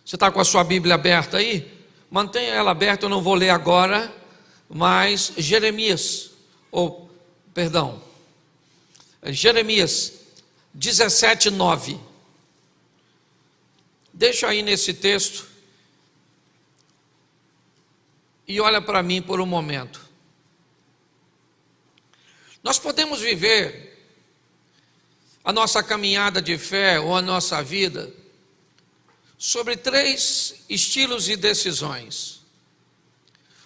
Você está com a sua Bíblia aberta aí? Mantenha ela aberta, eu não vou ler agora, mas Jeremias 17:9. Deixa aí nesse texto e olha para mim por um momento. Nós podemos viver a nossa caminhada de fé ou a nossa vida sobre 3 estilos e decisões.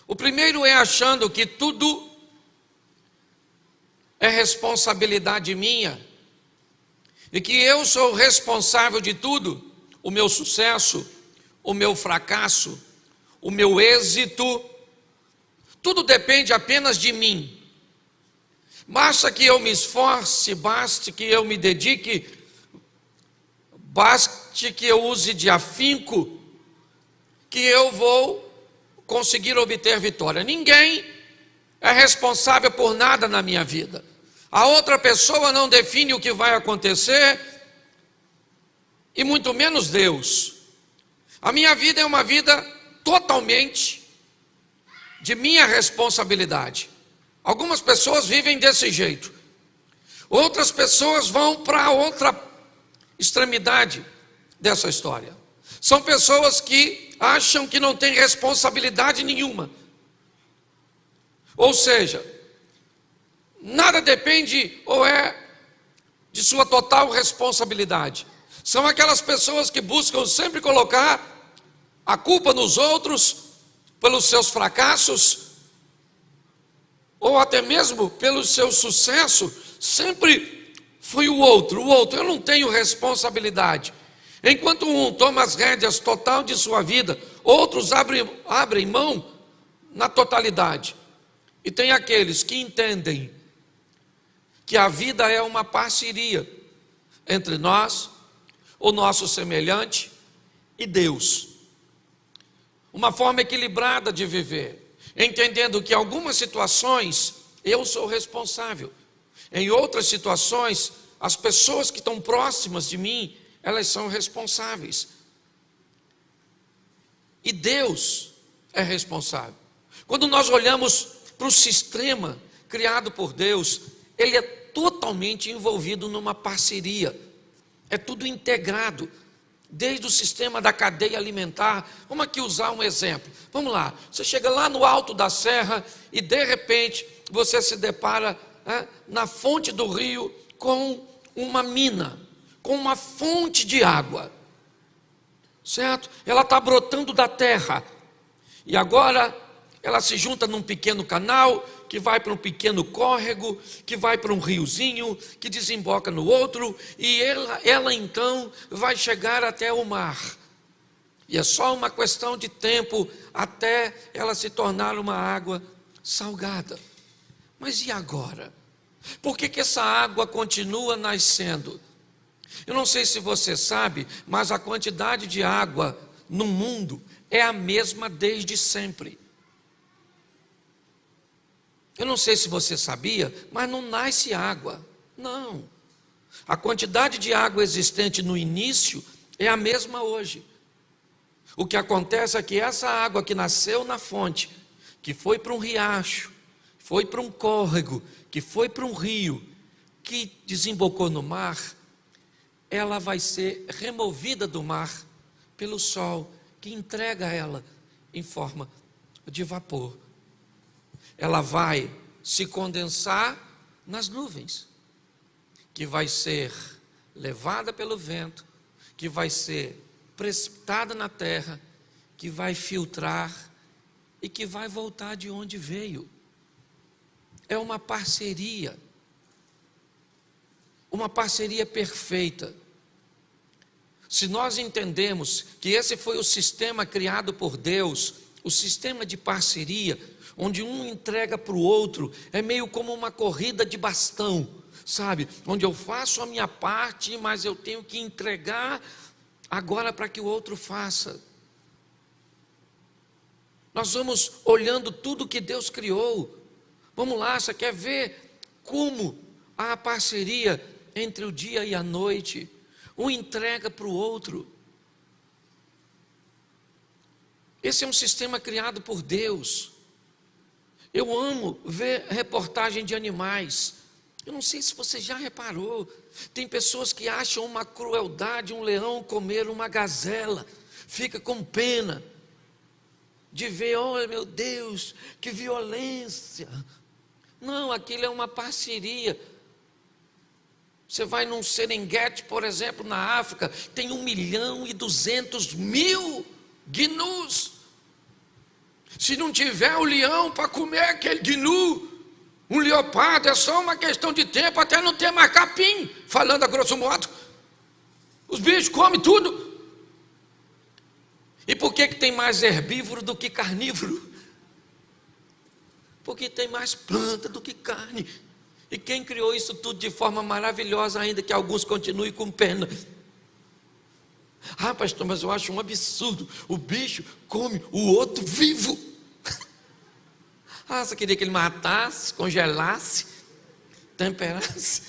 O primeiro é achando que tudo é responsabilidade minha e que eu sou responsável de tudo, o meu sucesso, o meu fracasso, o meu êxito, tudo depende apenas de mim. Basta que eu me esforce, baste que eu me dedique, baste que eu use de afinco, que eu vou conseguir obter vitória. Ninguém é responsável por nada na minha vida. A outra pessoa não define o que vai acontecer, e muito menos Deus. A minha vida é uma vida totalmente de minha responsabilidade. Algumas pessoas vivem desse jeito. Outras pessoas vão para outra extremidade dessa história. São pessoas que acham que não têm responsabilidade nenhuma. Ou seja, nada depende ou é de sua total responsabilidade. São aquelas pessoas que buscam sempre colocar a culpa nos outros pelos seus fracassos, ou até mesmo pelo seu sucesso. Sempre foi o outro, eu não tenho responsabilidade. Enquanto um toma as rédeas total de sua vida, outros abrem mão na totalidade. E tem aqueles que entendem que a vida é uma parceria entre nós, o nosso semelhante e Deus. Uma forma equilibrada de viver, entendendo que em algumas situações eu sou responsável, em outras situações as pessoas que estão próximas de mim, elas são responsáveis. E Deus é responsável. Quando nós olhamos para o sistema criado por Deus, ele é totalmente envolvido numa parceria, é tudo integrado. Desde o sistema da cadeia alimentar. Vamos aqui usar um exemplo. Vamos lá, você chega lá no alto da serra e de repente você se depara na fonte do rio com uma mina, com uma fonte de água, certo? Ela está brotando da terra e agora ela se junta num pequeno canal que vai para um pequeno córrego, que vai para um riozinho, que desemboca no outro, e ela então vai chegar até o mar. E é só uma questão de tempo até ela se tornar uma água salgada. Mas e agora? Por que essa água continua nascendo? Eu não sei se você sabe, mas a quantidade de água no mundo é a mesma desde sempre. Eu não sei se você sabia, mas não nasce água, não. A quantidade de água existente no início é a mesma hoje. O que acontece é que essa água que nasceu na fonte, que foi para um riacho, foi para um córrego, que foi para um rio, que desembocou no mar, ela vai ser removida do mar pelo sol, que entrega ela em forma de vapor. Ela vai se condensar nas nuvens, que vai ser levada pelo vento, que vai ser precipitada na terra, que vai filtrar e que vai voltar de onde veio. É uma parceria perfeita. Se nós entendemos que esse foi o sistema criado por Deus, o sistema de parceria, onde um entrega para o outro, é meio como uma corrida de bastão, sabe? Onde eu faço a minha parte, mas eu tenho que entregar agora para que o outro faça. Nós vamos olhando tudo que Deus criou. Vamos lá, você quer ver como há a parceria entre o dia e a noite? Um entrega para o outro. Esse é um sistema criado por Deus. Eu amo ver reportagem de animais. Eu não sei se você já reparou. Tem pessoas que acham uma crueldade um leão comer uma gazela. Fica com pena de ver, oh meu Deus, que violência. Não, aquilo é uma parceria. Você vai num Serengeti, por exemplo, na África, tem 1.200.000 gnus. Se não tiver o leão para comer aquele gnu, um leopardo, é só uma questão de tempo até não ter mais capim, falando a grosso modo. Os bichos comem tudo. E por que tem mais herbívoro do que carnívoro? Porque tem mais planta do que carne. E quem criou isso tudo de forma maravilhosa, ainda que alguns continuem com pena? Ah, pastor, mas eu acho um absurdo. O bicho come o outro vivo. Ah, você queria que ele matasse, congelasse, temperasse?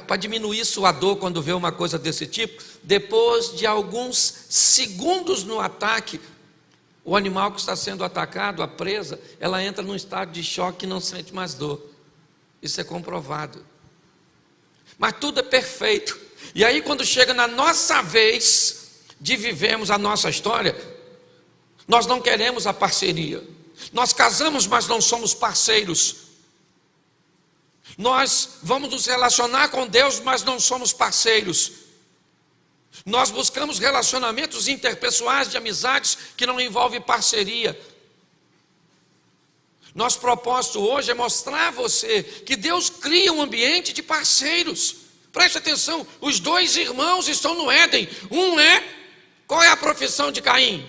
Para diminuir sua dor quando vê uma coisa desse tipo, depois de alguns segundos no ataque, o animal que está sendo atacado, a presa, ela entra num estado de choque e não sente mais dor. Isso é comprovado. Mas tudo é perfeito. E aí quando chega na nossa vez de vivermos a nossa história, nós não queremos a parceria. Nós casamos, mas não somos parceiros. Nós vamos nos relacionar com Deus, mas não somos parceiros. Nós buscamos relacionamentos interpessoais de amizades que não envolvem parceria. Nosso propósito hoje é mostrar a você que Deus cria um ambiente de parceiros. Preste atenção, os dois irmãos estão no Éden. Qual é a profissão de Caim?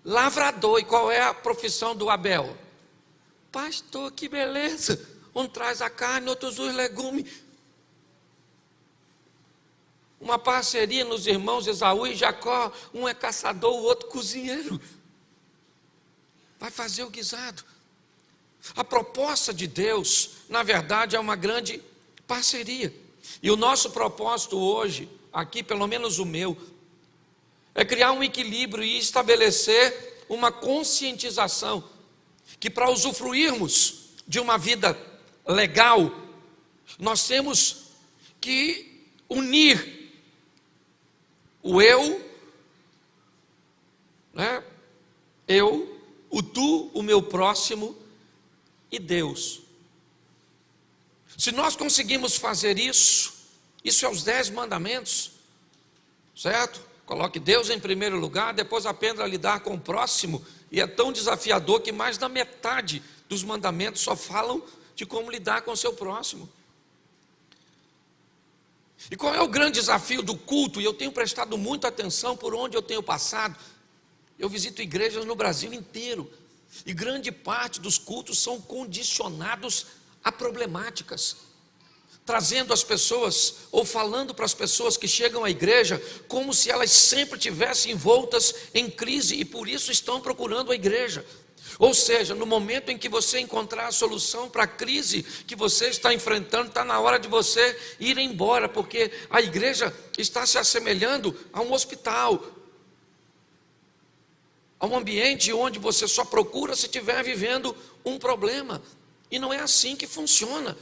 Lavrador. E qual é a profissão do Abel? Pastor, que beleza. Um traz a carne, outros os legumes. Uma parceria nos irmãos Esaú e Jacó. Um é caçador, o outro cozinheiro. Vai fazer o guisado. A proposta de Deus, na verdade, é uma grande parceria. E o nosso propósito hoje, aqui pelo menos o meu, é criar um equilíbrio e estabelecer uma conscientização que para usufruirmos de uma vida legal, nós temos que unir o eu, né? Eu, o tu, o meu próximo e Deus. Se nós conseguimos fazer isso, isso é os 10 mandamentos, certo? Coloque Deus em primeiro lugar, depois aprenda a lidar com o próximo, e é tão desafiador que mais da metade dos mandamentos só falam de como lidar com o seu próximo. E qual é o grande desafio do culto? E eu tenho prestado muita atenção por onde eu tenho passado. Eu visito igrejas no Brasil inteiro, e grande parte dos cultos são condicionados a problemáticas, trazendo as pessoas, ou falando para as pessoas que chegam à igreja, como se elas sempre estivessem envoltas em crise, e por isso estão procurando a igreja. Ou seja, no momento em que você encontrar a solução para a crise que você está enfrentando, está na hora de você ir embora, porque a igreja está se assemelhando a um hospital, a um ambiente onde você só procura se estiver vivendo um problema, e não é assim que funciona.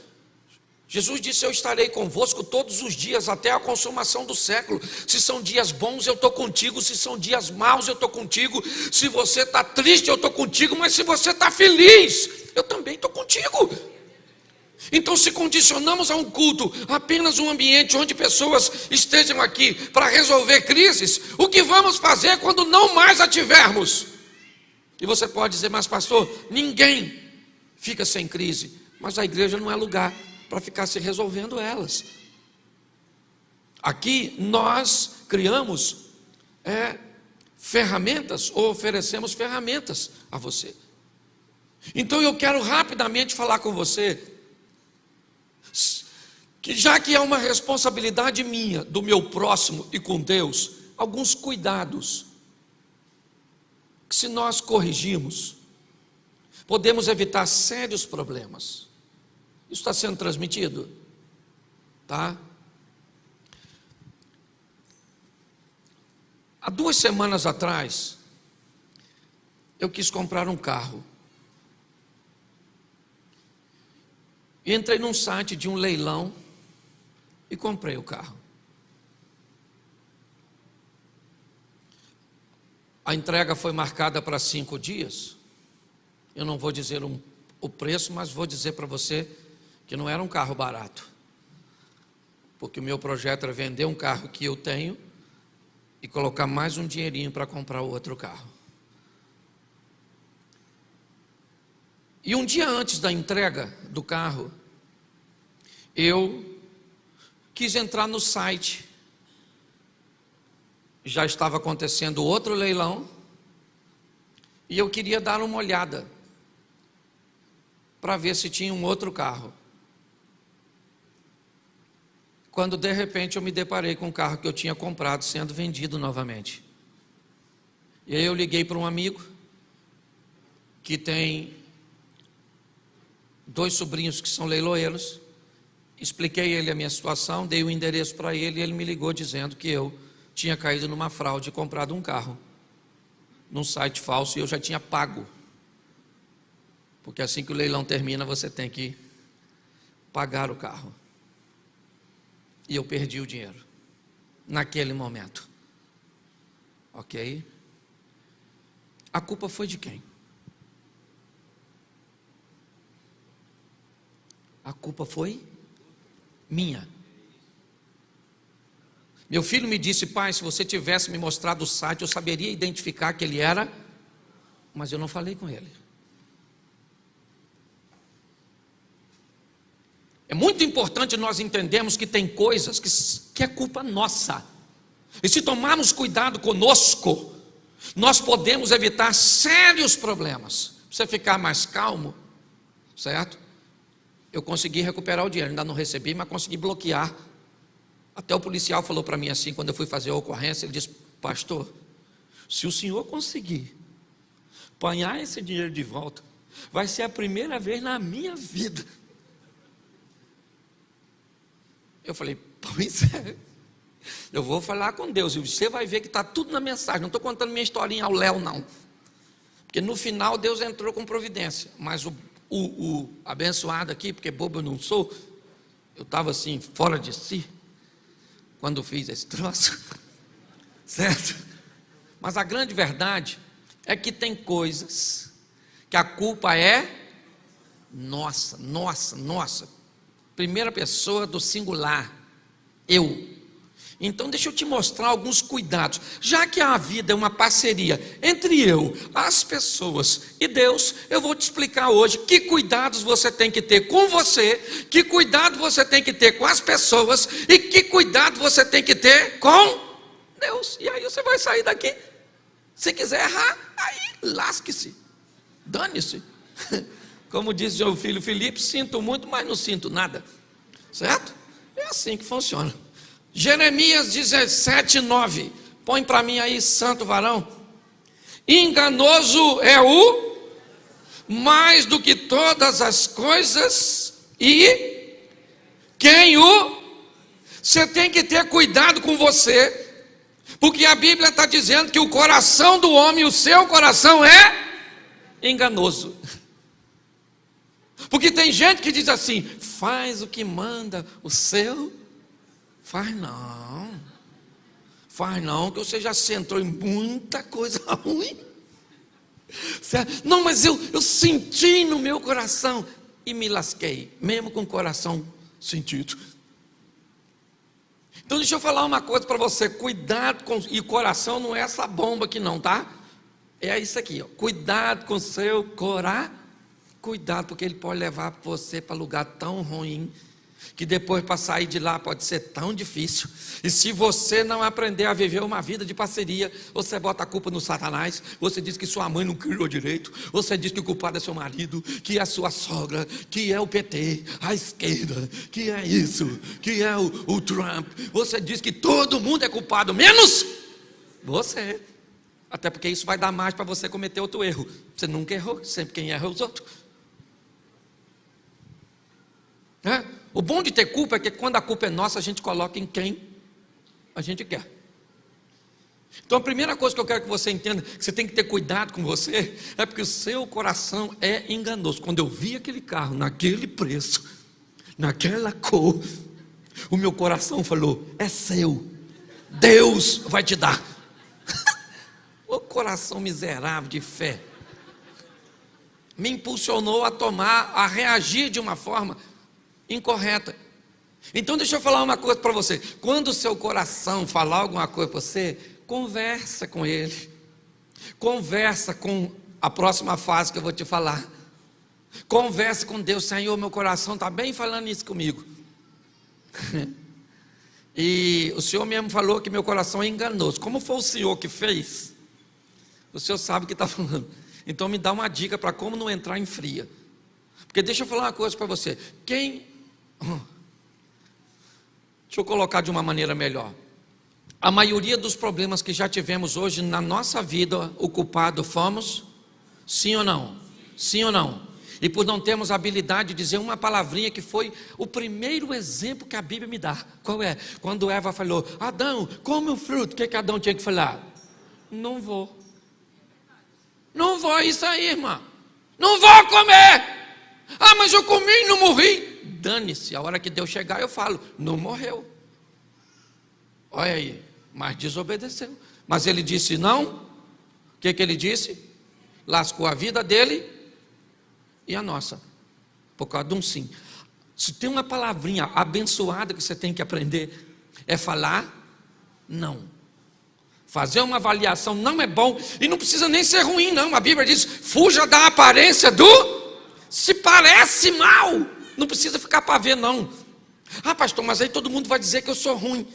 Jesus disse: eu estarei convosco todos os dias até a consumação do século. Se são dias bons, eu estou contigo. Se são dias maus, eu estou contigo. Se você está triste, eu estou contigo. Mas se você está feliz, eu também estou contigo. Então, se condicionamos a um culto apenas um ambiente onde pessoas estejam aqui para resolver crises, o que vamos fazer quando não mais a tivermos? E você pode dizer: mas pastor, ninguém fica sem crise. Mas a igreja não é lugar para ficar se resolvendo elas. Aqui nós criamos ferramentas, ou oferecemos ferramentas a você. Então eu quero rapidamente falar com você, que já que é uma responsabilidade minha, do meu próximo e com Deus, alguns cuidados, que se nós corrigirmos, podemos evitar sérios problemas. Isso está sendo transmitido? Tá? Há 2 semanas atrás, eu quis comprar um carro. E entrei num site de um leilão e comprei o carro. A entrega foi marcada para 5 dias. Eu não vou dizer o preço, mas vou dizer para você que não era um carro barato. Porque o meu projeto era vender um carro que eu tenho e colocar mais um dinheirinho para comprar outro carro. E um dia antes da entrega do carro, eu quis entrar no site. Já estava acontecendo outro leilão e eu queria dar uma olhada para ver se tinha um outro carro. Quando de repente eu me deparei com o carro que eu tinha comprado sendo vendido novamente. E aí eu liguei para um amigo que tem 2 sobrinhos que são leiloeiros, expliquei a ele a minha situação, dei o endereço para ele e ele me ligou dizendo que eu tinha caído numa fraude e comprado um carro num site falso e eu já tinha pago. Porque assim que o leilão termina, você tem que pagar o carro. E eu perdi o dinheiro naquele momento. Ok? A culpa foi de quem? A culpa foi minha. Meu filho me disse: pai, se você tivesse me mostrado o site, eu saberia identificar que ele era, mas eu não falei com ele. É muito importante nós entendermos que tem coisas que é culpa nossa. E se tomarmos cuidado conosco, nós podemos evitar sérios problemas. Para você ficar mais calmo, certo? Eu consegui recuperar o dinheiro, ainda não recebi, mas consegui bloquear. Até o policial falou para mim assim, quando eu fui fazer a ocorrência, ele disse: pastor, se o senhor conseguir apanhar esse dinheiro de volta, vai ser a primeira vez na minha vida. Eu falei: pois é, eu vou falar com Deus, e você vai ver que está tudo na mensagem, não estou contando minha historinha ao léu não, porque no final Deus entrou com providência, mas o abençoado aqui, porque bobo eu não sou, eu estava assim, fora de si, quando fiz esse troço, certo? Mas a grande verdade é que tem coisas que a culpa é nossa, primeira pessoa do singular, eu. Então deixa eu te mostrar alguns cuidados, já que a vida é uma parceria entre eu, as pessoas e Deus, eu vou te explicar hoje que cuidados você tem que ter com você, que cuidado você tem que ter com as pessoas e que cuidado você tem que ter com Deus. E aí você vai sair daqui, se quiser errar, aí lasque-se, dane-se. Como diz o filho Felipe: sinto muito, mas não sinto nada, certo? É assim que funciona. Jeremias 17:9, põe para mim aí, santo varão. Enganoso é o mais do que todas as coisas, e quem o... Você tem que ter cuidado com você, porque a Bíblia está dizendo que o coração do homem, o seu coração é enganoso. Porque tem gente que diz assim: faz o que manda o seu. Faz não, que você já sentou em muita coisa ruim. Certo? Não, mas eu senti no meu coração e me lasquei, mesmo com o coração sentido. Então deixa eu falar uma coisa para você: cuidado com... E coração não é essa bomba aqui não, tá? É isso aqui, ó. Cuidado com o seu coração. Cuidado, porque ele pode levar você para lugar tão ruim, que depois para sair de lá pode ser tão difícil. E se você não aprender a viver uma vida de parceria, você bota a culpa no Satanás, você diz que sua mãe não criou direito, você diz que o culpado é seu marido, que é a sua sogra, que é o PT, a esquerda, que é isso, que é o Trump. Você diz que todo mundo é culpado, menos você. Até porque isso vai dar mais para você cometer outro erro. Você nunca errou, sempre quem erra é os outros. O bom de ter culpa é que quando a culpa é nossa, a gente coloca em quem a gente quer. Então a primeira coisa que eu quero que você entenda, que você tem que ter cuidado com você, é porque o seu coração é enganoso. Quando eu vi aquele carro, naquele preço, naquela cor, o meu coração falou, é seu, Deus vai te dar. O coração miserável de fé me impulsionou a reagir de uma forma incorreta. Então deixa eu falar uma coisa para você. Quando o seu coração falar alguma coisa para você, conversa com ele. Conversa com a próxima fase que eu vou te falar. Conversa com Deus. Senhor, meu coração está bem falando isso comigo. E o Senhor mesmo falou que meu coração é enganoso. Como foi o Senhor que fez? O Senhor sabe o que está falando. Então me dá uma dica para como não entrar em fria. Porque deixa eu falar uma coisa para você. Deixa eu colocar de uma maneira melhor. A maioria dos problemas que já tivemos hoje na nossa vida, o culpado fomos? Sim ou não? Sim ou não? E por não termos a habilidade de dizer uma palavrinha que foi o primeiro exemplo que a Bíblia me dá. Qual é? Quando Eva falou, Adão, come o fruto, o que Adão tinha que falar? Não vou. Não vou, é isso aí, irmã. Não vou comer. Ah, mas eu comi e não morri. Dane-se, a hora que Deus chegar eu falo, não morreu. Olha aí, mas desobedeceu. Mas ele disse não. O que ele disse? Lascou a vida dele e a nossa, por causa de um sim. Se tem uma palavrinha abençoada que você tem que aprender, é falar não. Fazer uma avaliação não é bom, e não precisa nem ser ruim não, a Bíblia diz, fuja da aparência se parece mal, não precisa ficar para ver não. Ah pastor, mas aí todo mundo vai dizer que eu sou ruim.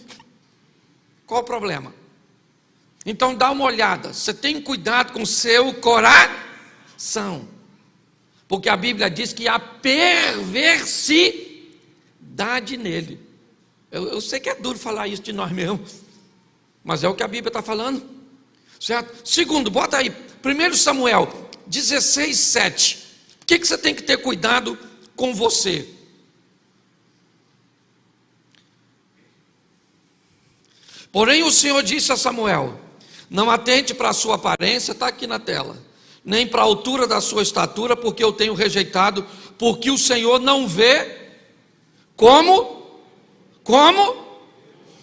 Qual o problema? Então dá uma olhada, você tem cuidado com o seu coração, porque a Bíblia diz que há perversidade nele. Eu sei que é duro falar isso de nós mesmos, mas é o que a Bíblia está falando, certo? Segundo, bota aí, 1 Samuel 16, 7. O que você tem que ter cuidado com você? Porém o Senhor disse a Samuel, não atente para a sua aparência, está aqui na tela, nem para a altura da sua estatura, porque eu tenho rejeitado, porque o Senhor não vê como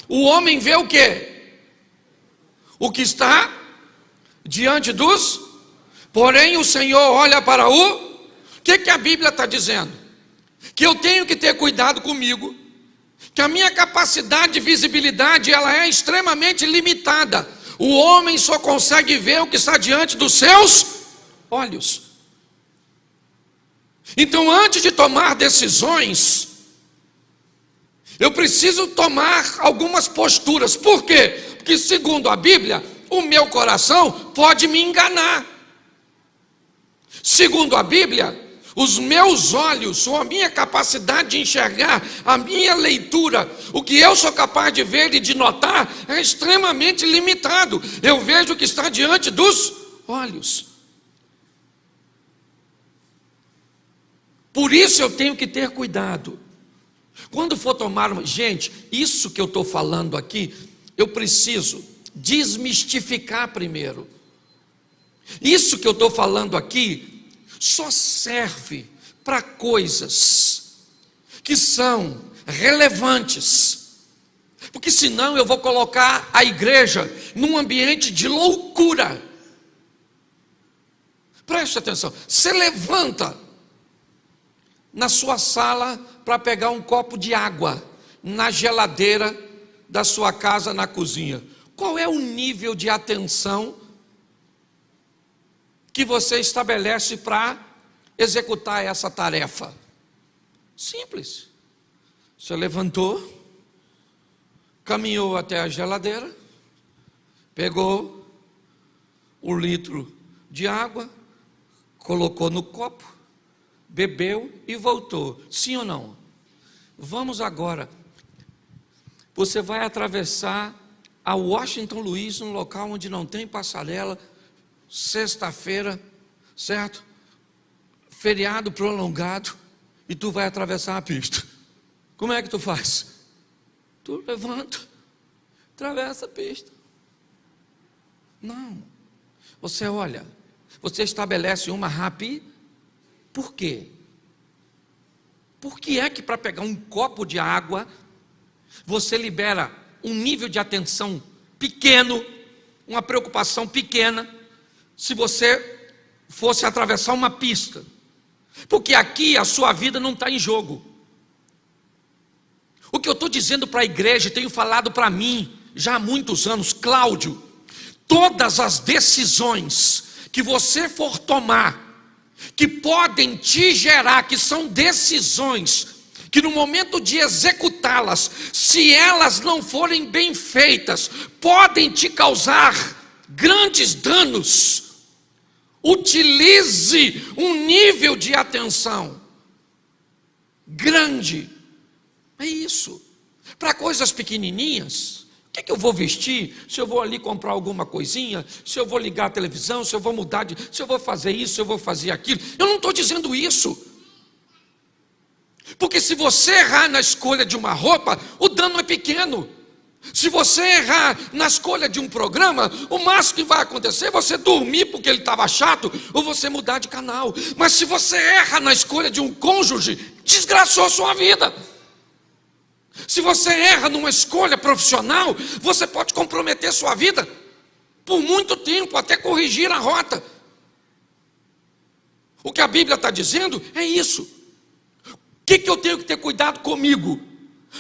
o homem vê o quê? O que está diante dos, porém o Senhor olha para o que a Bíblia está dizendo? Que eu tenho que ter cuidado comigo, que a minha capacidade de visibilidade ela é extremamente limitada. O homem só consegue ver o que está diante dos seus olhos. Então, antes de tomar decisões, eu preciso tomar algumas posturas. Por quê? Porque segundo a Bíblia, o meu coração pode me enganar. Segundo a Bíblia, os meus olhos, ou a minha capacidade de enxergar, a minha leitura, o que eu sou capaz de ver e de notar, é extremamente limitado. Eu vejo o que está diante dos olhos. Por isso eu tenho que ter cuidado. Quando for tomar uma... Gente, isso que eu estou falando aqui, eu preciso desmistificar primeiro. Isso que eu estou falando aqui só serve para coisas que são relevantes, porque senão eu vou colocar a igreja num ambiente de loucura. Preste atenção, você levanta na sua sala para pegar um copo de água na geladeira da sua casa, na cozinha. Qual é o nível de atenção que você estabelece para executar essa tarefa? Simples. Você levantou, caminhou até a geladeira, pegou um litro de água, colocou no copo, bebeu e voltou. Sim ou não? Vamos agora. Você vai atravessar a Washington Luiz, num local onde não tem passarela, sexta-feira, certo? Feriado prolongado, e tu vai atravessar a pista. Como é que tu faz? Tu levanta, atravessa a pista. Não. Você olha, você estabelece uma rápida. Por quê? Por que é que para pegar um copo de água, você libera um nível de atenção pequeno, uma preocupação pequena, se você fosse atravessar uma pista? Porque aqui a sua vida não está em jogo. O que eu estou dizendo para a igreja, tenho falado para mim já há muitos anos, Cláudio, todas as decisões que você for tomar, que podem te gerar, que são decisões, que no momento de executá-las, se elas não forem bem feitas, podem te causar grandes danos. Utilize um nível de atenção grande. É isso. Para coisas pequenininhas, o que eu vou vestir? Se eu vou ali comprar alguma coisinha, se eu vou ligar a televisão, se eu vou mudar se eu vou fazer isso, se eu vou fazer aquilo. Eu não estou dizendo isso. Porque se você errar na escolha de uma roupa, o dano é pequeno. Se você errar na escolha de um programa, o máximo que vai acontecer é você dormir porque ele estava chato, ou você mudar de canal. Mas se você erra na escolha de um cônjuge, desgraçou a sua vida. Se você erra numa escolha profissional, você pode comprometer sua vida por muito tempo, até corrigir a rota. O que a Bíblia está dizendo é isso. O que eu tenho que ter cuidado comigo?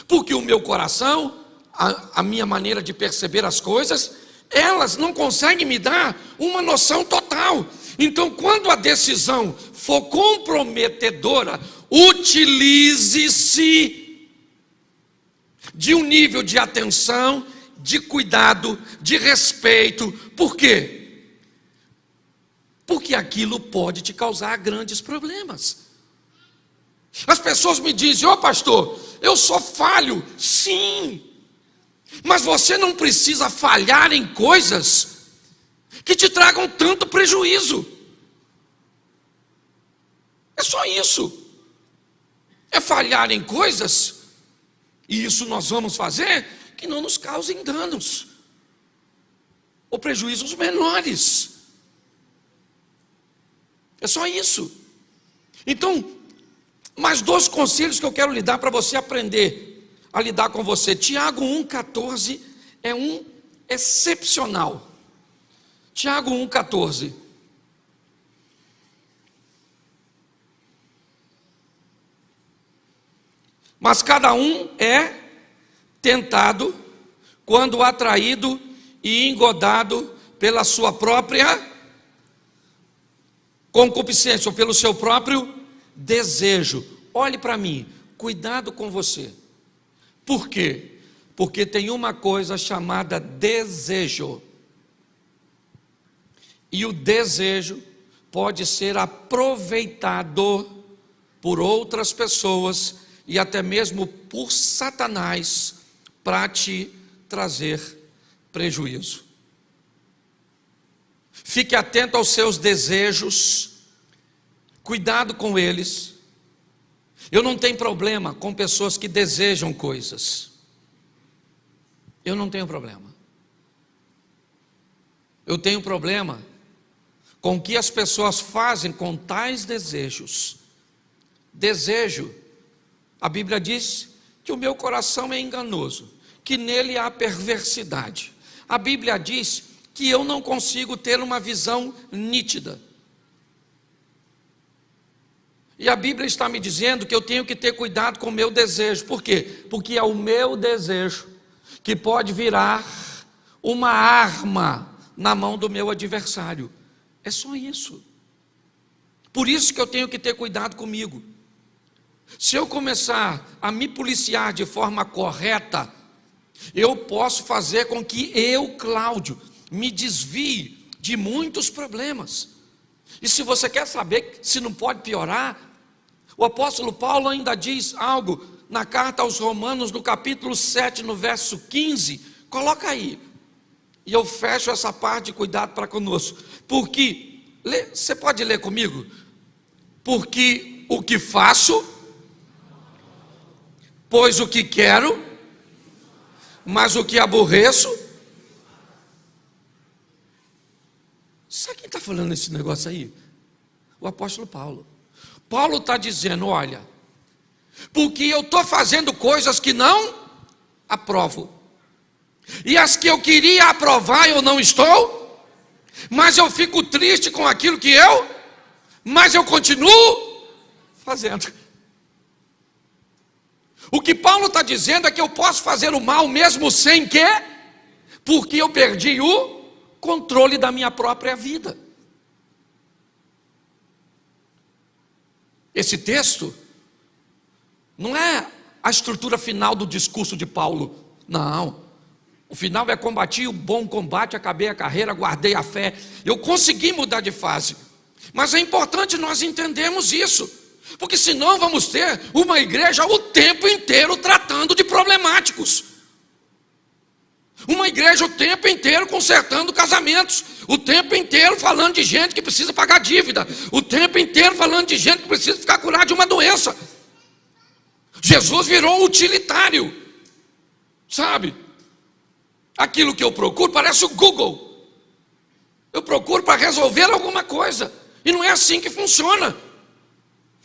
Porque o meu coração, a minha maneira de perceber as coisas, elas não conseguem me dar uma noção total. Então, quando a decisão for comprometedora, utilize-se de um nível de atenção, de cuidado, de respeito. Por quê? Porque aquilo pode te causar grandes problemas. As pessoas me dizem: ô pastor, eu só falho. Sim, mas você não precisa falhar em coisas que te tragam tanto prejuízo. É só isso. É falhar em coisas, e isso nós vamos fazer, que não nos causem danos ou prejuízos menores. É só isso. Então, mais 2 conselhos que eu quero lhe dar para você aprender a lidar com você. Tiago 1,14 é um excepcional. Tiago 1,14. Mas cada um é tentado quando atraído e engodado pela sua própria concupiscência, ou pelo seu próprio desejo. Olhe para mim, cuidado com você. Por quê? Porque tem uma coisa chamada desejo. E o desejo pode ser aproveitado por outras pessoas e até mesmo por Satanás para te trazer prejuízo. Fique atento aos seus desejos, cuidado com eles. Eu não tenho problema com pessoas que desejam coisas. Eu não tenho problema. Eu tenho problema com o que as pessoas fazem com tais desejos. Desejo, a Bíblia diz que o meu coração é enganoso, que nele há perversidade. A Bíblia diz que eu não consigo ter uma visão nítida. E a Bíblia está me dizendo que eu tenho que ter cuidado com o meu desejo. Por quê? Porque é o meu desejo que pode virar uma arma na mão do meu adversário. É só isso. Por isso que eu tenho que ter cuidado comigo. Se eu começar a me policiar de forma correta, eu posso fazer com que eu, Cláudio, me desvie de muitos problemas. E se você quer saber se não pode piorar, o apóstolo Paulo ainda diz algo na carta aos Romanos, no capítulo 7, no verso 15. Coloca aí. E eu fecho essa parte de cuidado para conosco. Porque, você pode ler comigo? Porque o que faço, pois o que quero, mas o que aborreço, falando esse negócio aí? O apóstolo Paulo. Paulo está dizendo, olha, porque eu estou fazendo coisas que não aprovo. E as que eu queria aprovar eu não estou, mas eu fico triste com aquilo que mas eu continuo fazendo. O que Paulo está dizendo é que eu posso fazer o mal mesmo sem que, porque eu perdi o controle da minha própria vida. Esse texto não é a estrutura final do discurso de Paulo, não. O final é: combati o bom combate, acabei a carreira, guardei a fé. Eu consegui mudar de fase. Mas é importante nós entendermos isso, porque senão vamos ter uma igreja o tempo inteiro tratando de problemáticos. Uma igreja o tempo inteiro consertando casamentos, o tempo inteiro falando de gente que precisa pagar dívida, o tempo inteiro falando de gente que precisa ficar curada de uma doença. Jesus virou utilitário, sabe? Aquilo que eu procuro parece o Google. Eu procuro para resolver alguma coisa, e não é assim que funciona.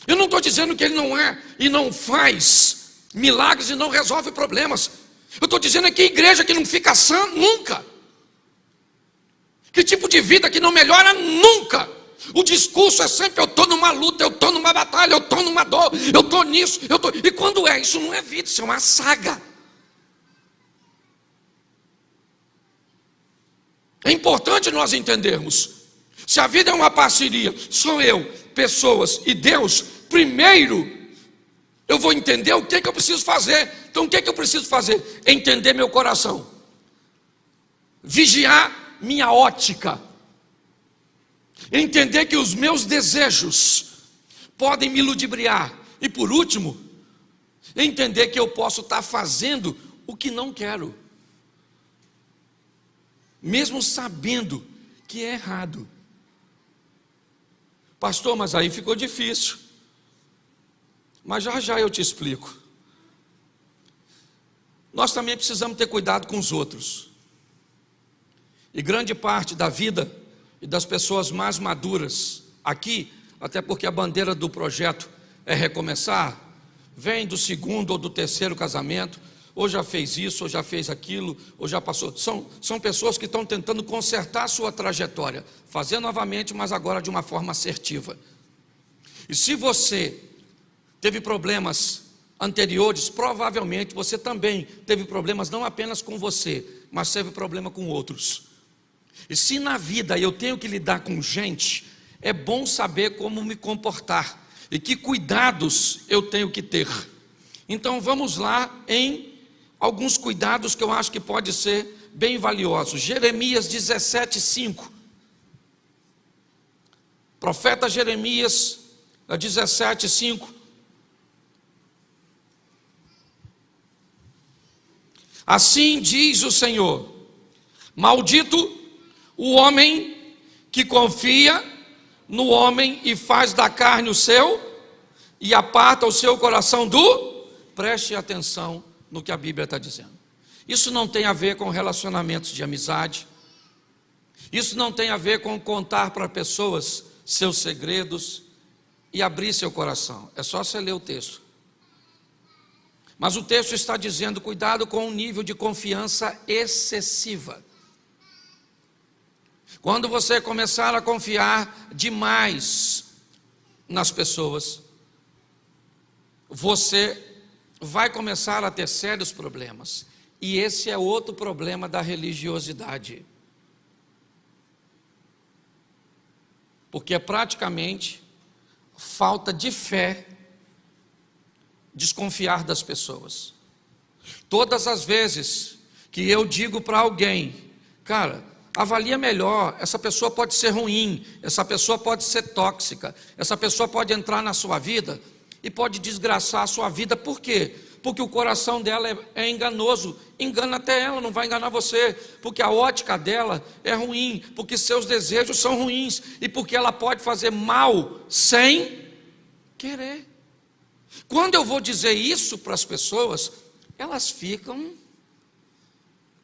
Eu não estou dizendo que ele não é e não faz milagres e não resolve problemas. Eu estou dizendo que igreja que não fica sã nunca. Que tipo de vida que não melhora nunca. O discurso é sempre: eu estou numa luta, eu estou numa batalha, eu estou numa dor, eu estou nisso, eu estou... E quando é? Isso não é vida, isso é uma saga. É importante nós entendermos. Se a vida é uma parceria, sou eu, pessoas e Deus, primeiro eu vou entender o que eu preciso fazer. Então o que eu preciso fazer? Entender meu coração, vigiar minha ótica, entender que os meus desejos podem me ludibriar, e por último, entender que eu posso estar fazendo o que não quero, mesmo sabendo que é errado. Pastor, mas aí ficou difícil. Mas já eu te explico. Nós também precisamos ter cuidado com os outros. E grande parte da vida e das pessoas mais maduras aqui, até porque a bandeira do projeto é recomeçar, vem do segundo ou do terceiro casamento, ou já fez isso, ou já fez aquilo, ou já passou. São pessoas que estão tentando consertar a sua trajetória, fazer novamente, mas agora de uma forma assertiva. E se você teve problemas anteriores, provavelmente você também teve problemas não apenas com você, mas teve problema com outros. E se na vida eu tenho que lidar com gente, é bom saber como me comportar e que cuidados eu tenho que ter. Então vamos lá em alguns cuidados que eu acho que pode ser bem valiosos. Jeremias 17:5. Profeta Jeremias 17:5. Assim diz o Senhor: maldito o homem que confia no homem e faz da carne o seu, e aparta o seu coração do... Preste atenção no que a Bíblia está dizendo. Isso não tem a ver com relacionamentos de amizade. Isso não tem a ver com contar para pessoas seus segredos e abrir seu coração. É só você ler o texto. Mas o texto está dizendo: cuidado com o nível de confiança excessiva. Quando você começar a confiar demais nas pessoas, você vai começar a ter sérios problemas. E esse é outro problema da religiosidade. Porque é praticamente falta de fé desconfiar das pessoas. Todas as vezes que eu digo para alguém: cara, avalia melhor, essa pessoa pode ser ruim, essa pessoa pode ser tóxica, essa pessoa pode entrar na sua vida e pode desgraçar a sua vida. Por quê? Porque o coração dela é enganoso, engana até ela, não vai enganar você, porque a ótica dela é ruim, porque seus desejos são ruins, e porque ela pode fazer mal sem querer. Quando eu vou dizer isso para as pessoas, elas ficam,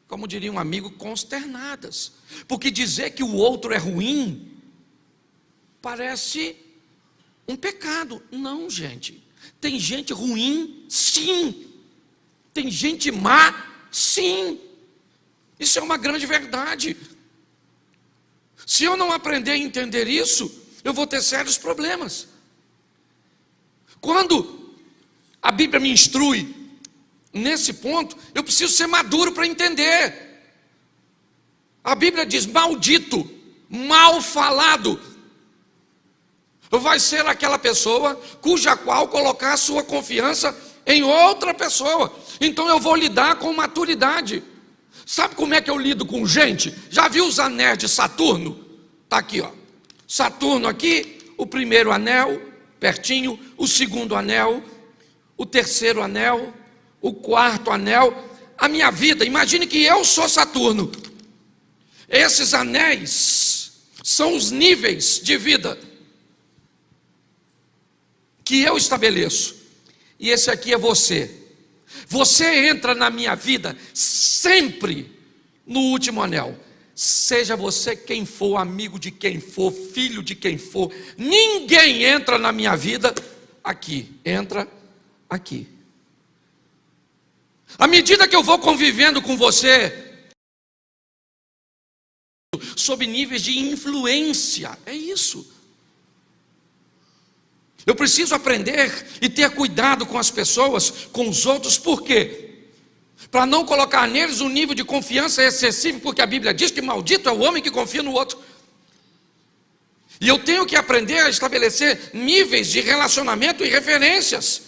como diria um amigo, consternadas, porque dizer que o outro é ruim parece um pecado. Não, gente. Tem gente ruim, sim. Tem gente má, sim. Isso é uma grande verdade. Se eu não aprender a entender isso, eu vou ter sérios problemas. Quando a Bíblia me instrui nesse ponto, eu preciso ser maduro para entender. A Bíblia diz: maldito, mal falado vai ser aquela pessoa cuja qual colocar a sua confiança em outra pessoa. Então eu vou lidar com maturidade. Sabe como é que eu lido com gente? Já viu os anéis de Saturno? Está aqui, ó. Saturno aqui, o primeiro anel, pertinho, o segundo anel, o terceiro anel, o quarto anel. A minha vida, imagine que eu sou Saturno. Esses anéis são os níveis de vida que eu estabeleço. E esse aqui é você. Você entra na minha vida sempre no último anel. Seja você quem for, amigo de quem for, filho de quem for, ninguém entra na minha vida aqui, entra aqui. À medida que eu vou convivendo com você, sob níveis de influência, é isso. Eu preciso aprender e ter cuidado com as pessoas, com os outros, por quê? Para não colocar neles um nível de confiança excessivo, porque a Bíblia diz que maldito é o homem que confia no outro. E eu tenho que aprender a estabelecer níveis de relacionamento e referências,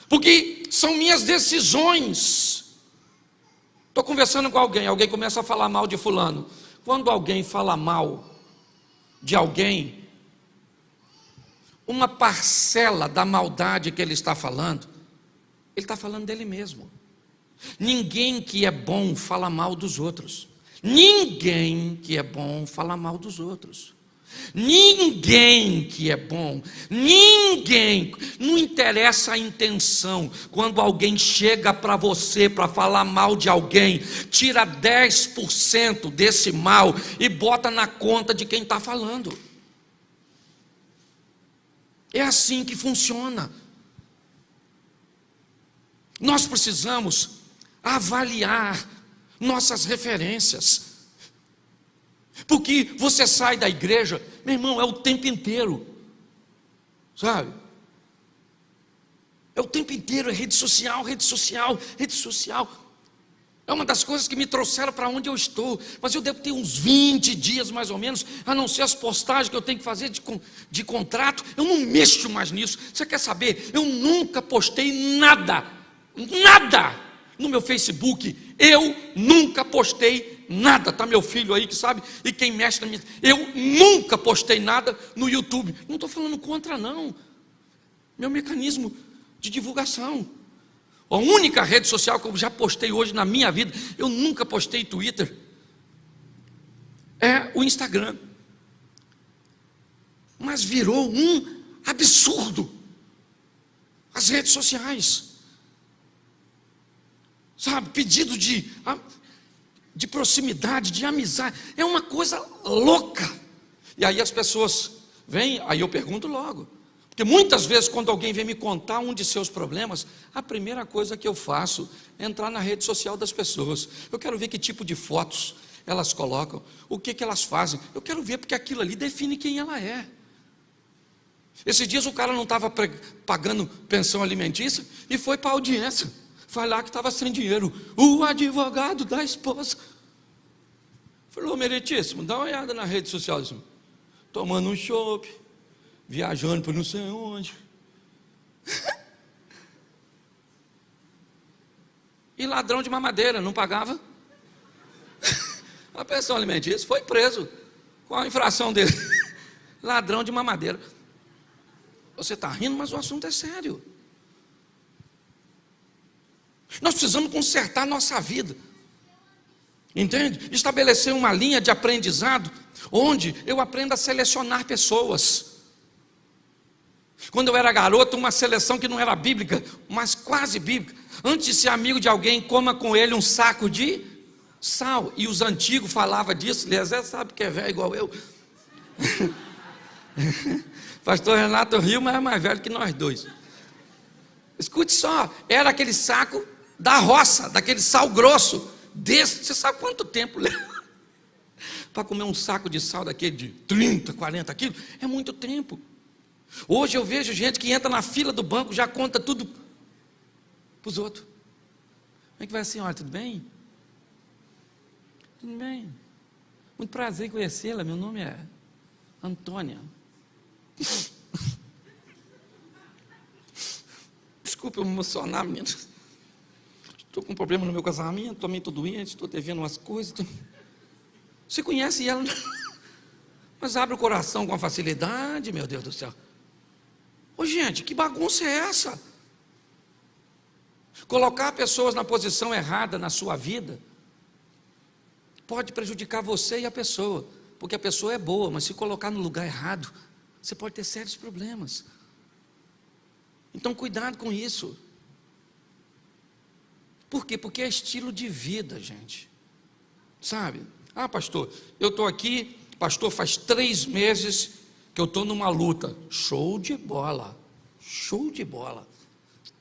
porque são minhas decisões. Estou conversando com alguém começa a falar mal de fulano. Quando alguém fala mal de alguém, uma parcela da maldade que ele está falando, ele está falando dele mesmo. Ninguém que é bom fala mal dos outros. Ninguém que é bom fala mal dos outros. Ninguém que é bom, ninguém, não interessa a intenção. Quando alguém chega para você para falar mal de alguém, tira 10% desse mal e bota na conta de quem está falando. É assim que funciona. Nós precisamos avaliar nossas referências. Porque você sai da igreja, meu irmão, é o tempo inteiro, sabe? É o tempo inteiro, é rede social, rede social, rede social. É uma das coisas que me trouxeram para onde eu estou. Mas eu devo ter uns 20 dias mais ou menos, a não ser as postagens que eu tenho que fazer de contrato. Eu não mexo mais nisso. Você quer saber? Eu nunca postei nada no meu Facebook. Eu nunca postei nada. Está meu filho aí que sabe, e quem mexe na minha... Eu nunca postei nada no YouTube. Não estou falando contra, não. Meu mecanismo de divulgação. A única rede social que eu já postei hoje na minha vida, eu nunca postei Twitter, é o Instagram. Mas virou um absurdo as redes sociais, sabe? Pedido de proximidade, de amizade, é uma coisa louca. E aí as pessoas vêm, aí eu pergunto logo. Porque muitas vezes quando alguém vem me contar um de seus problemas, a primeira coisa que eu faço é entrar na rede social das pessoas. Eu quero ver que tipo de fotos elas colocam, o que elas fazem. Eu quero ver, porque aquilo ali define quem ela é. Esses dias o cara não estava pagando pensão alimentícia e foi para a audiência. Foi lá que estava sem dinheiro. O advogado da esposa falou: meritíssimo, dá uma olhada na rede social, assim, tomando um chopp, viajando para não sei onde. E ladrão de mamadeira, não pagava a pensão alimentícia, foi preso com a infração dele. Ladrão de mamadeira. Você está rindo, mas o assunto é sério. Nós precisamos consertar nossa vida, entende? Estabelecer uma linha de aprendizado onde eu aprenda a selecionar pessoas. Quando eu era garoto, uma seleção que não era bíblica, mas quase bíblica. Antes de ser amigo de alguém, coma com ele um saco de sal. E os antigos falavam disso. Eliezer sabe que é velho igual eu. Pastor Renato riu, mas é mais velho que nós dois. Escute só, era aquele saco da roça, daquele sal grosso, desse, você sabe quanto tempo leva para comer um saco de sal daquele de 30, 40 quilos? É muito tempo. Hoje eu vejo gente que entra na fila do banco, já conta tudo para os outros. Como é que vai assim? Olha, tudo bem? Tudo bem. Muito prazer em conhecê-la, meu nome é Antônia. Desculpa eu me emocionar, menina. Estou com um problema no meu casamento, também estou doente, estou devendo umas coisas. Você conhece ela, mas abre o coração com facilidade, meu Deus do céu. Ô gente, que bagunça é essa? Colocar pessoas na posição errada na sua vida pode prejudicar você e a pessoa, porque a pessoa é boa, mas se colocar no lugar errado, você pode ter sérios problemas. Então cuidado com isso. Por quê? Porque é estilo de vida, gente. Sabe? Ah, pastor, eu estou aqui, pastor, faz 3 meses que eu estou numa luta. Show de bola, show de bola.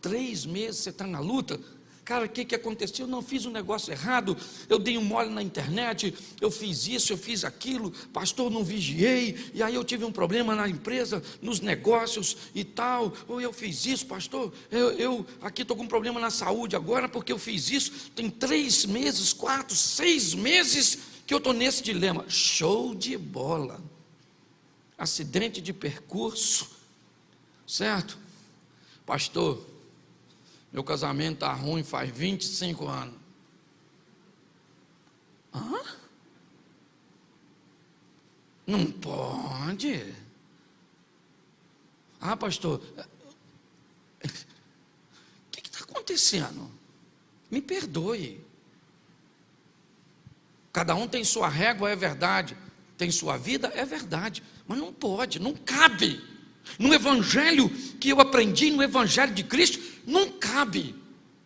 3 meses você está na luta? Cara, o que aconteceu? Eu não fiz um negócio errado, eu dei um mole na internet, eu fiz isso, eu fiz aquilo, pastor, não vigiei, e aí eu tive um problema na empresa, nos negócios e tal, ou eu fiz isso, pastor, eu aqui estou com um problema na saúde agora, porque eu fiz isso, tem 3 meses, 4, 6 meses que eu estou nesse dilema. Show de bola. Acidente de percurso, certo? Pastor, meu casamento está ruim faz 25 anos. Hã? Não pode. Ah, pastor, o que está acontecendo? Me perdoe. Cada um tem sua régua, é verdade. Tem sua vida, é verdade. Mas não pode, não cabe. No evangelho que eu aprendi, no evangelho de Cristo, não cabe.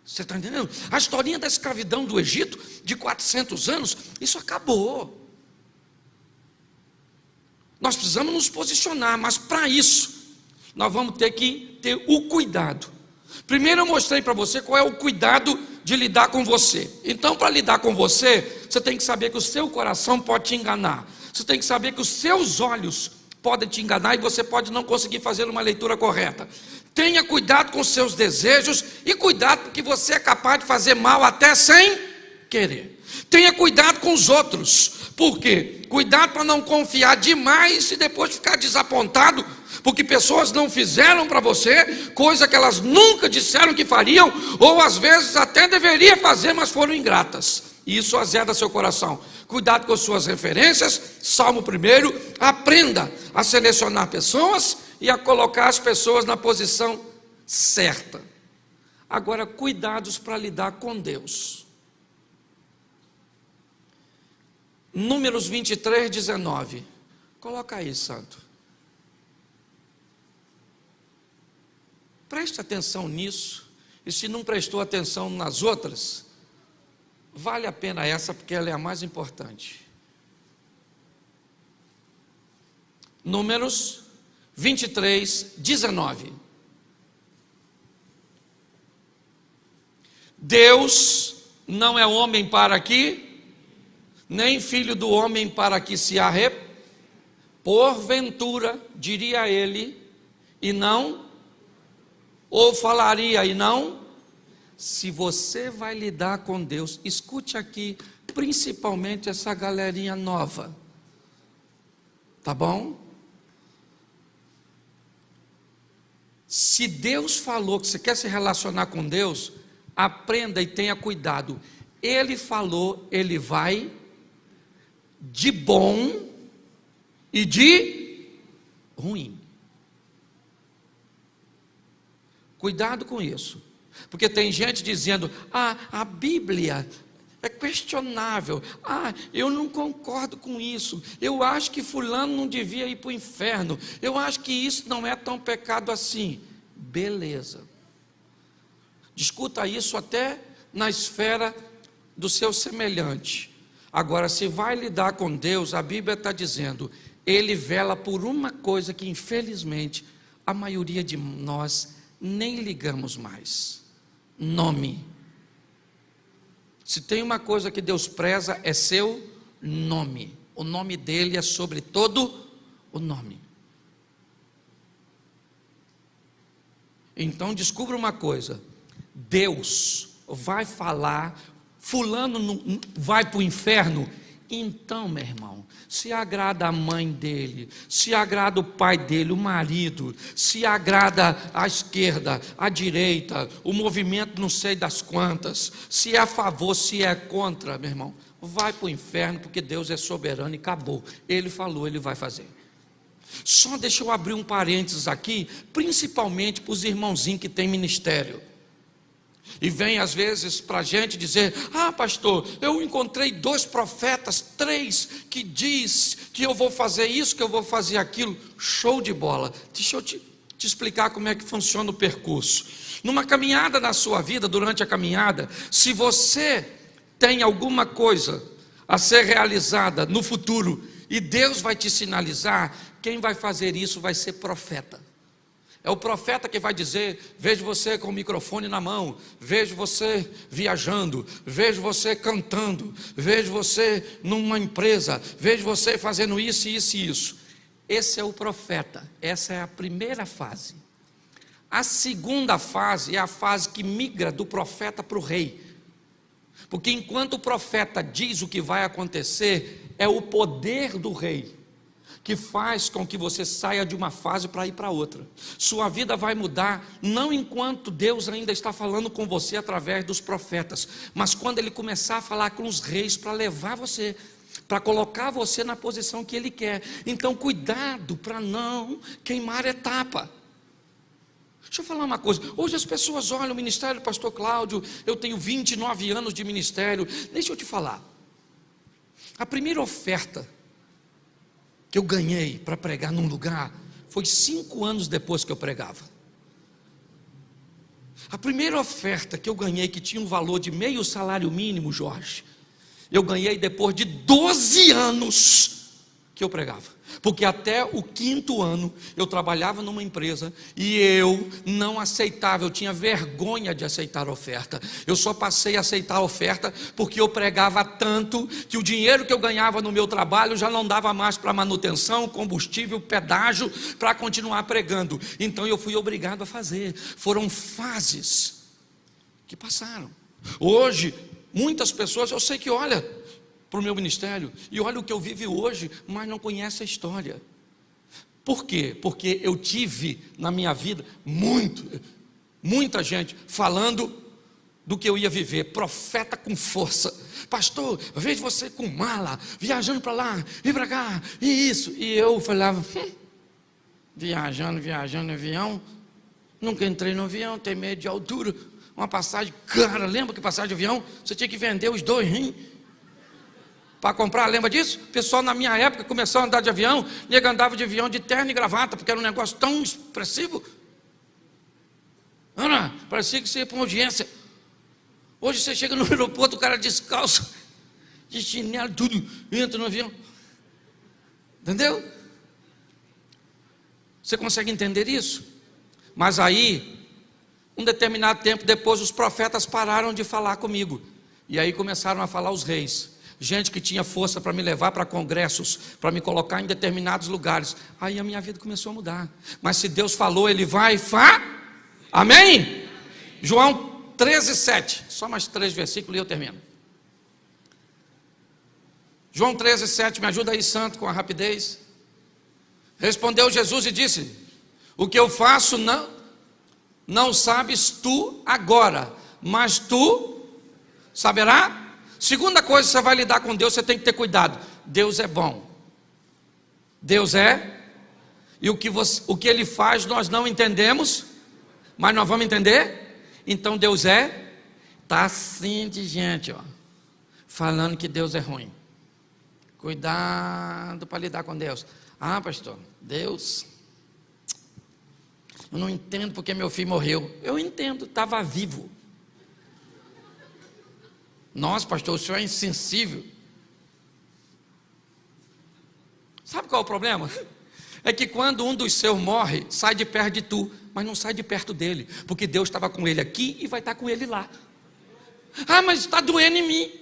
Você está entendendo? A historinha da escravidão do Egito, de 400 anos, isso acabou. Nós precisamos nos posicionar, mas para isso, nós vamos ter que ter o cuidado. Primeiro eu mostrei para você qual é o cuidado de lidar com você. Então, para lidar com você, você tem que saber que o seu coração pode te enganar. Você tem que saber que os seus olhos podem te enganar e você pode não conseguir fazer uma leitura correta. Tenha cuidado com os seus desejos e cuidado porque você é capaz de fazer mal até sem querer. Tenha cuidado com os outros. Por quê? Cuidado para não confiar demais e depois ficar desapontado, porque pessoas não fizeram para você coisa que elas nunca disseram que fariam, ou às vezes até deveria fazer, mas foram ingratas. E isso azeda seu coração. Cuidado com as suas referências. Salmo 1, aprenda a selecionar pessoas e a colocar as pessoas na posição certa. Agora, cuidados para lidar com Deus. Números 23, 19. Coloca aí, santo. Preste atenção nisso. E se não prestou atenção nas outras, vale a pena essa, porque ela é a mais importante. Números 23, 19. Deus não é homem para que, nem filho do homem para que se porventura, diria ele, e não, ou falaria e não. Se você vai lidar com Deus, escute aqui, principalmente essa galerinha nova, tá bom? Se Deus falou que você quer se relacionar com Deus, aprenda e tenha cuidado. Ele falou, ele vai de bom e de ruim. Cuidado com isso. Porque tem gente dizendo, a Bíblia é questionável, eu não concordo com isso, eu acho que fulano não devia ir para o inferno, eu acho que isso não é tão pecado assim. Beleza. Discuta isso até na esfera do seu semelhante. Agora, se vai lidar com Deus, a Bíblia está dizendo, ele vela por uma coisa que infelizmente a maioria de nós nem ligamos mais: nome. Se tem uma coisa que Deus preza, é seu nome. O nome dele é sobre todo o nome. Então descubra uma coisa: Deus vai falar, fulano não vai para o inferno. Então, meu irmão, se agrada a mãe dele, se agrada o pai dele, o marido, se agrada a esquerda, a direita, o movimento não sei das quantas, se é a favor, se é contra, meu irmão, vai para o inferno, porque Deus é soberano e acabou. Ele falou, ele vai fazer. Só deixa eu abrir um parênteses aqui, principalmente para os irmãozinhos que têm ministério. E vem às vezes para a gente dizer: ah, pastor, eu encontrei 2 profetas, 3, que diz que eu vou fazer isso, que eu vou fazer aquilo. Show de bola. Deixa eu te explicar como é que funciona o percurso. Numa caminhada na sua vida, durante a caminhada, se você tem alguma coisa a ser realizada no futuro e Deus vai te sinalizar, quem vai fazer isso vai ser profeta. É o profeta que vai dizer: vejo você com o microfone na mão, vejo você viajando, vejo você cantando, vejo você numa empresa, vejo você fazendo isso, isso e isso. Esse é o profeta, essa é a primeira fase. A segunda fase é a fase que migra do profeta para o rei. Porque enquanto o profeta diz o que vai acontecer, é o poder do rei que faz com que você saia de uma fase para ir para outra. Sua vida vai mudar, não enquanto Deus ainda está falando com você através dos profetas, mas quando Ele começar a falar com os reis para levar você, para colocar você na posição que Ele quer. Então cuidado para não queimar etapa. Deixa eu falar uma coisa: hoje as pessoas olham o ministério do pastor Cláudio, eu tenho 29 anos de ministério. Deixa eu te falar, a primeira oferta que eu ganhei para pregar num lugar foi 5 anos depois que eu pregava. A primeira oferta que eu ganhei, que tinha um valor de meio salário mínimo, Jorge, eu ganhei depois de 12 anos que eu pregava. Porque até o 5º ano eu trabalhava numa empresa e eu não aceitava, eu tinha vergonha de aceitar a oferta. Eu só passei a aceitar a oferta porque eu pregava tanto que o dinheiro que eu ganhava no meu trabalho já não dava mais para manutenção, combustível, pedágio, para continuar pregando. Então eu fui obrigado a fazer. Foram fases que passaram. Hoje, muitas pessoas, eu sei que olha para o meu ministério e olha o que eu vivo hoje, mas não conhece a história. Por quê? Porque eu tive na minha vida muita gente falando do que eu ia viver. Profeta com força: pastor, eu vejo você com mala, viajando para lá e para cá, e isso. E eu falava: viajando em avião, nunca entrei no avião, tenho medo de altura, uma passagem cara. Lembra que passagem de avião você tinha que vender os 2 rins para comprar? Lembra disso? O pessoal na minha época começou a andar de avião, nego andava de avião de terno e gravata, porque era um negócio tão expressivo. Ana, parecia que você ia para uma audiência. Hoje você chega no aeroporto, o cara descalço, de chinelo, tudo, entra no avião. Entendeu? Você consegue entender isso? Mas aí, um determinado tempo depois, os profetas pararam de falar comigo. E aí começaram a falar os reis. Gente que tinha força para me levar para congressos, para me colocar em determinados lugares. Aí a minha vida começou a mudar. Mas se Deus falou, Ele vai. Amém? João 13:7. Só mais 3 versículos e eu termino. João 13:7. Me ajuda aí, santo, com a rapidez. Respondeu Jesus e disse: o que eu faço não sabes tu agora, mas tu saberá. Segunda coisa, você vai lidar com Deus, você tem que ter cuidado. Deus é bom. Deus é. E o que Ele faz nós não entendemos, mas nós vamos entender. Então Deus é. Está assim de gente, falando que Deus é ruim. Cuidado para lidar com Deus. Ah, pastor, Deus, eu não entendo porque meu filho morreu. Eu entendo, estava vivo. Nossa, pastor, o senhor é insensível. Sabe qual é o problema? É que quando um dos seus morre, sai de perto de tu, mas não sai de perto dele, porque Deus estava com ele aqui e vai estar com ele lá. Ah, mas está doendo em mim.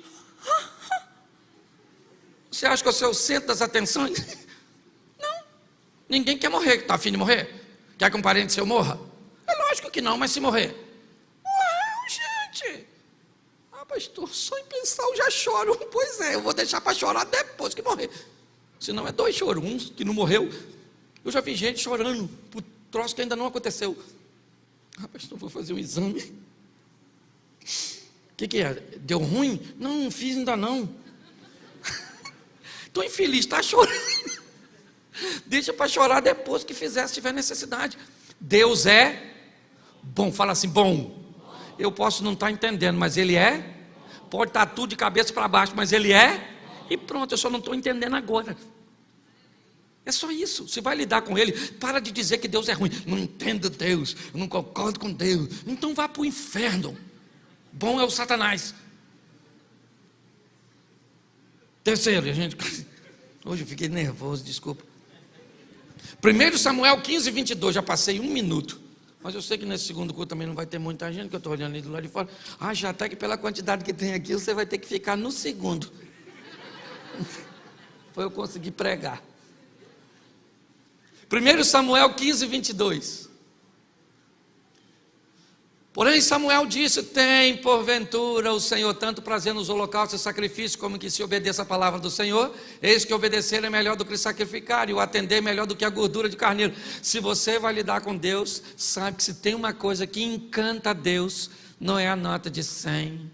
Você acha que eu sou o centro das atenções? Não. Ninguém quer morrer. Está afim de morrer? Quer que um parente seu morra? É lógico que não, mas se morrer. Ué, gente. Ah, pastor, só em pensar eu já choro. Pois é, eu vou deixar para chorar depois que morrer. Senão é 2 choros. Um que não morreu. Eu já vi gente chorando por troço que ainda não aconteceu. Ah, pastor, vou fazer um exame. O que é? Deu ruim? Não fiz ainda não. Estou infeliz, está chorando. Deixa para chorar depois que fizer, se tiver necessidade. Deus é bom. Fala assim, bom. Eu posso não estar entendendo, mas Ele é. Pode estar tudo de cabeça para baixo, mas Ele é. E pronto, eu só não estou entendendo agora. É só isso. Você vai lidar com Ele. Para de dizer que Deus é ruim. Não entendo Deus, eu não concordo com Deus. Então vá para o inferno. Bom é o Satanás. Terceiro, gente, hoje eu fiquei nervoso, desculpa. 1 Samuel 15, 22, já passei 1 minuto. Mas eu sei que nesse segundo culto também não vai ter muita gente, que eu estou olhando ali do lado de fora. Ah, já até que pela quantidade que tem aqui, você vai ter que ficar no segundo. Foi eu conseguir pregar. 1 Samuel 15, 22. Porém Samuel disse, tem porventura o Senhor tanto prazer nos holocaustos e sacrifícios, como que se obedeça a palavra do Senhor? Eis que obedecer é melhor do que sacrificar, e o atender é melhor do que a gordura de carneiro. Se você vai lidar com Deus, sabe que se tem uma coisa que encanta a Deus, não é a nota de 100,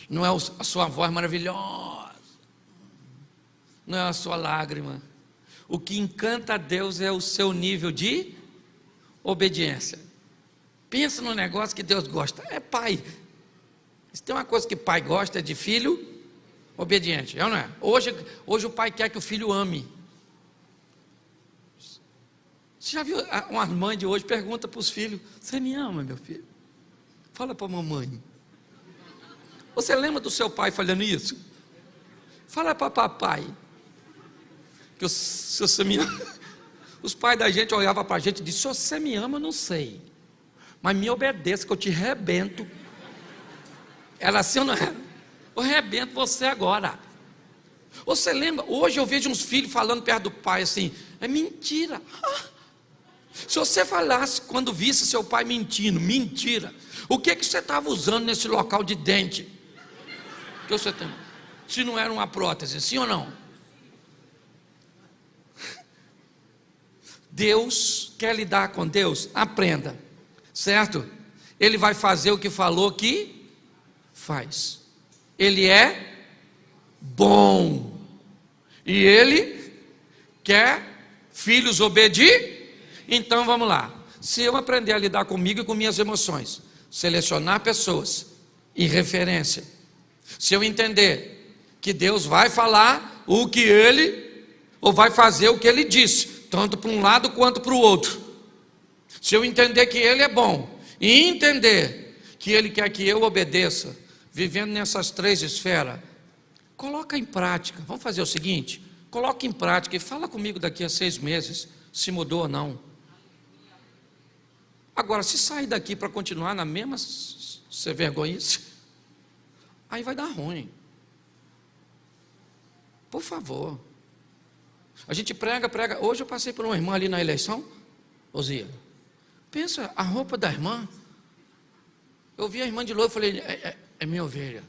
não é a sua voz maravilhosa, não é a sua lágrima. O que encanta a Deus é o seu nível de obediência. Pensa no negócio que Deus gosta. É pai. Se tem uma coisa que pai gosta é de filho obediente. É ou não é? Hoje o pai quer que o filho ame. Você já viu uma mãe de hoje pergunta para os filhos: você me ama, meu filho? Fala para a mamãe. Você lembra do seu pai falando isso? Fala para papai que se você me ama. Os pais da gente olhavam para a gente e diziam: se você me ama, eu não sei, mas me obedeça que eu te rebento. Era assim ou não era? Eu rebento você agora. Você lembra? Hoje eu vejo uns filhos falando perto do pai assim: é mentira. Se você falasse quando visse seu pai mentindo, mentira, o que você estava usando nesse local de dente? Que você tem? Se não era uma prótese, sim ou não? Deus quer lidar com Deus, aprenda, certo? Ele vai fazer o que falou que faz. Ele é bom e Ele quer filhos obedientes. Então vamos lá. Se eu aprender a lidar comigo e com minhas emoções, selecionar pessoas e referência, se eu entender que Deus vai falar o que Ele, ou vai fazer o que Ele disse, tanto para um lado quanto para o outro, se eu entender que Ele é bom, e entender que Ele quer que eu obedeça, vivendo nessas 3 esferas, coloca em prática. Vamos fazer o seguinte: coloca em prática e fala comigo daqui a 6 meses, se mudou ou não. Agora, se sair daqui para continuar na mesma ser vergonhice, aí vai dar ruim. Por favor. A gente prega. Hoje eu passei por uma irmã ali na eleição, Ozia. Pensa, a roupa da irmã. Eu vi a irmã de louro e falei: é minha ovelha.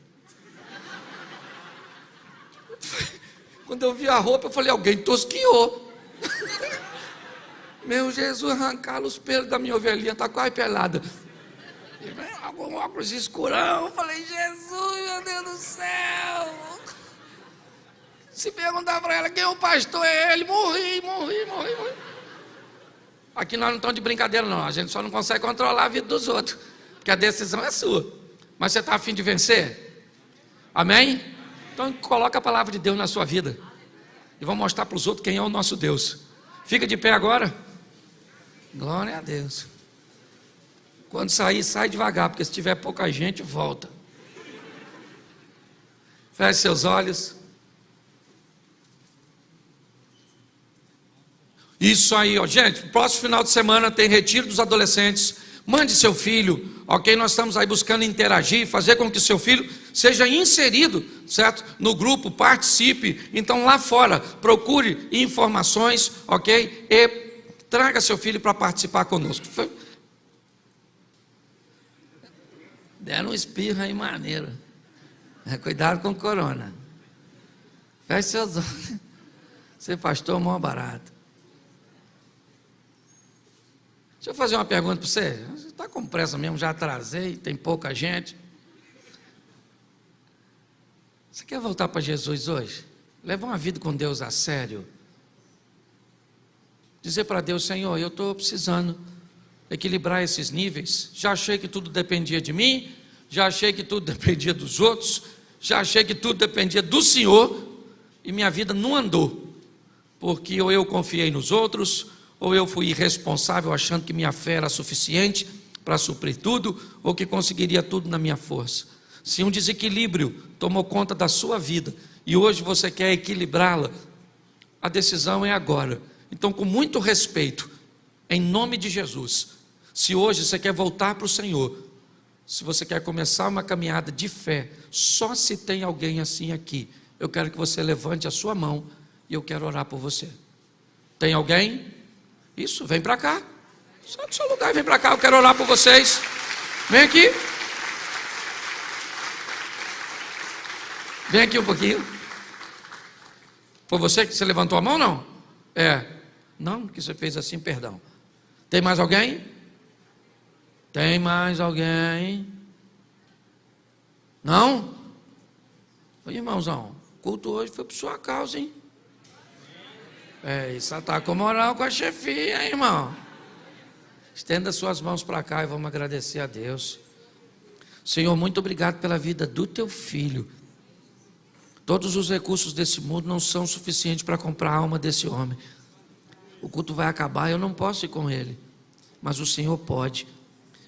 Quando eu vi a roupa, eu falei: alguém tosquiou. Meu Jesus, arrancaram os pelos da minha ovelhinha, está quase pelada. Algum óculos escurão. Eu falei: Jesus, meu Deus do céu. Se perguntar para ela quem é o pastor, é ele. Morri. Aqui nós não estamos de brincadeira não. A gente só não consegue controlar a vida dos outros, porque a decisão é sua. Mas você está a fim de vencer? Amém? Então coloca a palavra de Deus na sua vida e vamos mostrar para os outros quem é o nosso Deus. Fica de pé agora. Glória a Deus. Quando sair, sai devagar, porque se tiver pouca gente, volta. Feche seus olhos. Isso aí, ó. Gente, próximo final de semana tem retiro dos adolescentes. Mande seu filho, ok? Nós estamos aí buscando interagir, fazer com que seu filho seja inserido, certo? No grupo, participe. Então lá fora, procure informações, ok? E traga seu filho para participar conosco. Deram um espirro aí maneiro. Cuidado com o corona. Feche seus olhos. Ser pastor é mó barato. Deixa eu fazer uma pergunta para você. Você está com pressa mesmo? Já atrasei, tem pouca gente. Você quer voltar para Jesus hoje? Levar uma vida com Deus a sério. Dizer para Deus: Senhor, eu estou precisando equilibrar esses níveis. Já achei que tudo dependia de mim, já achei que tudo dependia dos outros, já achei que tudo dependia do Senhor, e minha vida não andou, porque ou eu confiei nos outros, ou eu fui irresponsável achando que minha fé era suficiente para suprir tudo, ou que conseguiria tudo na minha força. Se um desequilíbrio tomou conta da sua vida, e hoje você quer equilibrá-la, a decisão é agora. Então, com muito respeito, em nome de Jesus, se hoje você quer voltar para o Senhor, se você quer começar uma caminhada de fé, só se tem alguém assim aqui, eu quero que você levante a sua mão e eu quero orar por você. Tem alguém? Isso, vem para cá. Sai do seu lugar e vem para cá, eu quero orar por vocês. Vem aqui. Vem aqui um pouquinho. Foi você que você levantou a mão, não? Não, que você fez assim, perdão. Tem mais alguém? Tem mais alguém? Não? Oi, irmãozão, o culto hoje foi por sua causa, hein? Isso está com moral com a chefia, hein, irmão? Estenda suas mãos para cá e vamos agradecer a Deus. Senhor, muito obrigado pela vida do teu filho. Todos os recursos desse mundo não são suficientes para comprar a alma desse homem. O culto vai acabar, eu não posso ir com ele, mas o Senhor pode.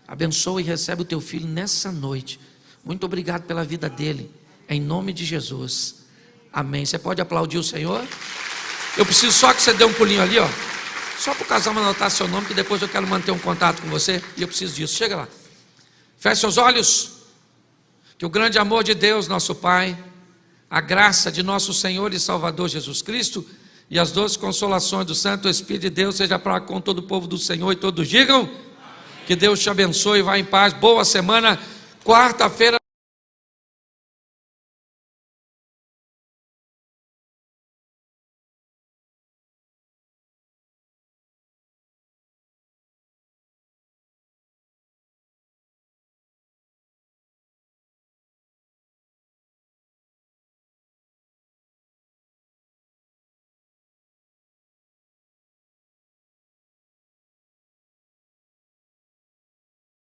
Abençoa e recebe o teu filho nessa noite. Muito obrigado pela vida dele, em nome de Jesus. Amém. Você pode aplaudir o Senhor? Eu preciso só que você dê um pulinho ali, ó. Só para o casal anotar seu nome, que depois eu quero manter um contato com você, e eu preciso disso. Chega lá. Feche seus olhos. Que o grande amor de Deus, nosso Pai, a graça de nosso Senhor e Salvador Jesus Cristo e as doces consolações do Santo Espírito de Deus seja para com todo o povo do Senhor, e todos digam: amém. Que Deus te abençoe, vá em paz, boa semana. Quarta-feira